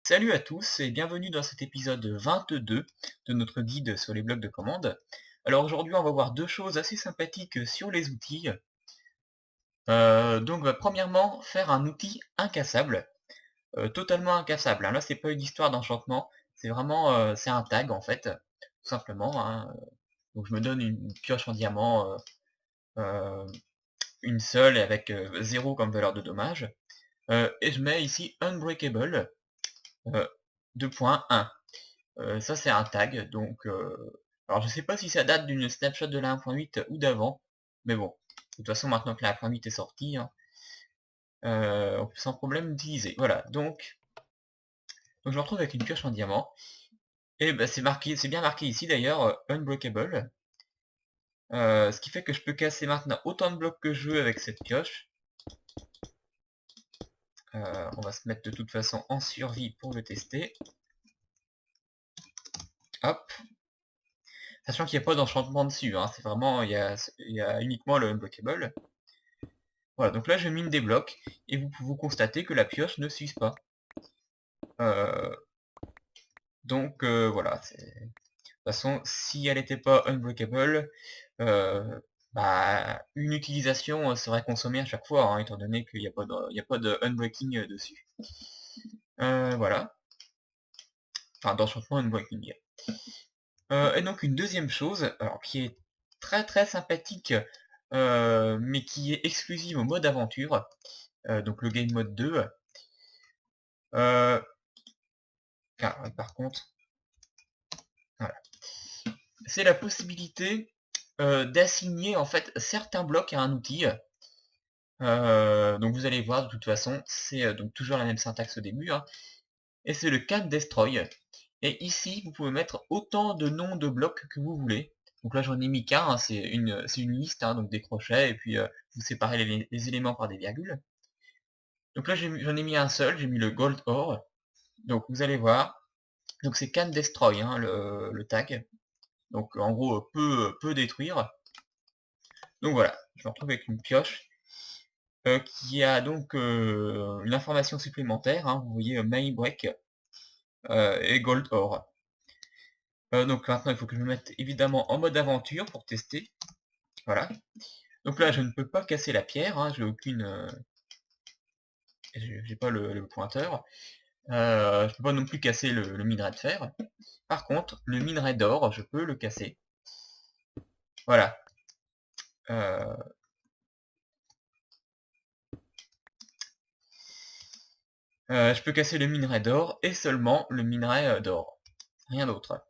Salut à tous et bienvenue dans cet épisode 22 de notre guide sur les blocs de commande. Alors aujourd'hui on va voir deux choses assez sympathiques sur les outils. Premièrement, faire un outil incassable, totalement incassable, hein. Là c'est pas une histoire d'enchantement, c'est vraiment c'est un tag en fait, tout simplement, hein. Donc je me donne une pioche en diamant, euh, une seule et avec 0 comme valeur de dommage, et je mets ici Unbreakable euh, 2.1. Ça c'est un tag, donc alors je sais pas si ça date d'une snapshot de la 1.8 ou d'avant, mais bon, de toute façon maintenant que la 1.8 est sortie, hein, on peut sans problème l'utiliser. Voilà, donc je me retrouve avec une pioche en diamant, et bah, c'est marqué, c'est bien marqué ici d'ailleurs, Unbreakable, ce qui fait que je peux casser maintenant autant de blocs que je veux avec cette pioche. On va se mettre de toute façon en survie pour le tester. Hop, sachant qu'il n'y a pas d'enchantement dessus, hein, c'est vraiment, il y a uniquement le Unbreakable. Voilà, donc là je mine des blocs, et vous constatez que la pioche ne s'use pas. Euh, voilà, de toute façon, si elle n'était pas unbreakable, une utilisation serait consommée à chaque fois, hein, étant donné qu'il n'y a pas de unbreaking dessus. Voilà, enfin d'enchantement unbreaking. Et donc une deuxième chose, alors qui est très très sympathique, mais qui est exclusive au mode aventure, donc le game mode 2. Par contre, voilà, c'est la possibilité d'assigner en fait certains blocs à un outil. Donc vous allez voir, de toute façon, c'est donc toujours la même syntaxe au début, hein, et c'est le can destroy. Et ici, vous pouvez mettre autant de noms de blocs que vous voulez. Donc là, j'en ai mis qu'un, hein, c'est une liste, hein, donc des crochets, et puis vous séparez les éléments par des virgules. Donc là, j'en ai mis un seul, j'ai mis le gold ore. Donc vous allez voir, donc c'est can destroy, hein, le tag. Donc en gros, peut détruire. Donc voilà, je me retrouve avec une pioche qui a donc une information supplémentaire, hein, vous voyez May Break et Gold Ore. Donc maintenant il faut que je me mette évidemment en mode aventure pour tester. Voilà. Donc là je ne peux pas casser la pierre, hein, j'ai aucune. J'ai pas le pointeur. Je peux pas non plus casser le minerai de fer. Par contre, le minerai d'or, je peux le casser. Voilà. Euh, je peux casser le minerai d'or et seulement le minerai d'or. Rien d'autre.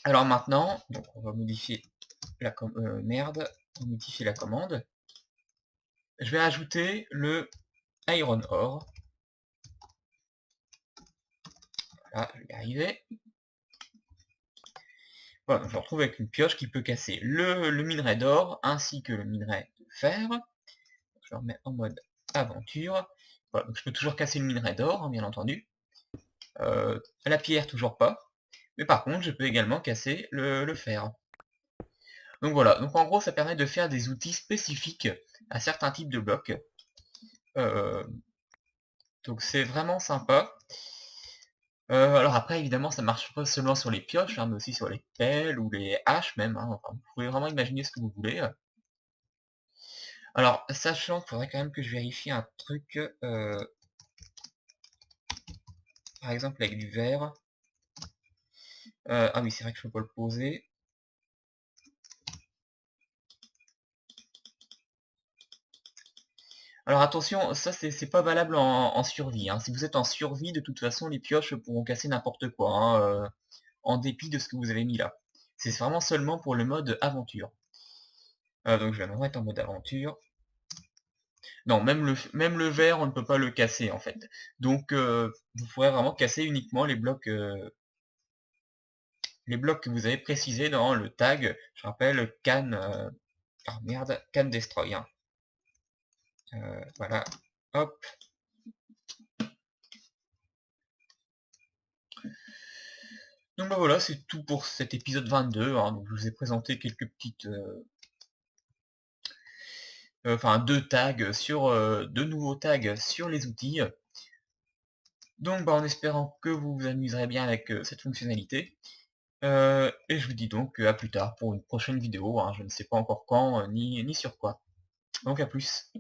Alors maintenant, donc on va modifier on modifie la commande. Je vais ajouter le iron ore. Voilà, je vais y arriver. Voilà, je me retrouve avec une pioche qui peut casser le minerai d'or ainsi que le minerai de fer. Je le remets en mode aventure. Voilà, donc je peux toujours casser le minerai d'or, hein, bien entendu. La pierre, toujours pas. Mais par contre, je peux également casser le fer. Donc voilà, donc en gros, ça permet de faire des outils spécifiques à certains types de blocs. Euh, donc c'est vraiment sympa. Alors après, évidemment, ça marche pas seulement sur les pioches, hein, mais aussi sur les pelles ou les haches même, hein. Enfin, vous pouvez vraiment imaginer ce que vous voulez. Alors, sachant qu'il faudrait quand même que je vérifie un truc, par exemple avec du verre. Ah oui, c'est vrai que je peux pas le poser. Alors attention, ça c'est pas valable en survie, hein. Si vous êtes en survie, de toute façon, les pioches pourront casser n'importe quoi, hein, en dépit de ce que vous avez mis là. C'est vraiment seulement pour le mode aventure. Donc je vais me mettre en mode aventure. Non, même le verre, on ne peut pas le casser en fait. Donc vous pourrez vraiment casser uniquement les blocs que vous avez précisés dans le tag. Je rappelle can, ah merde, can destroy, hein. Voilà, hop. Donc bah voilà, c'est tout pour cet épisode 22, hein. Donc je vous ai présenté quelques petites, enfin deux nouveaux tags sur les outils. Donc en espérant que vous vous amuserez bien avec cette fonctionnalité. Et je vous dis donc à plus tard pour une prochaine vidéo, hein, je ne sais pas encore quand, ni sur quoi. Donc à plus.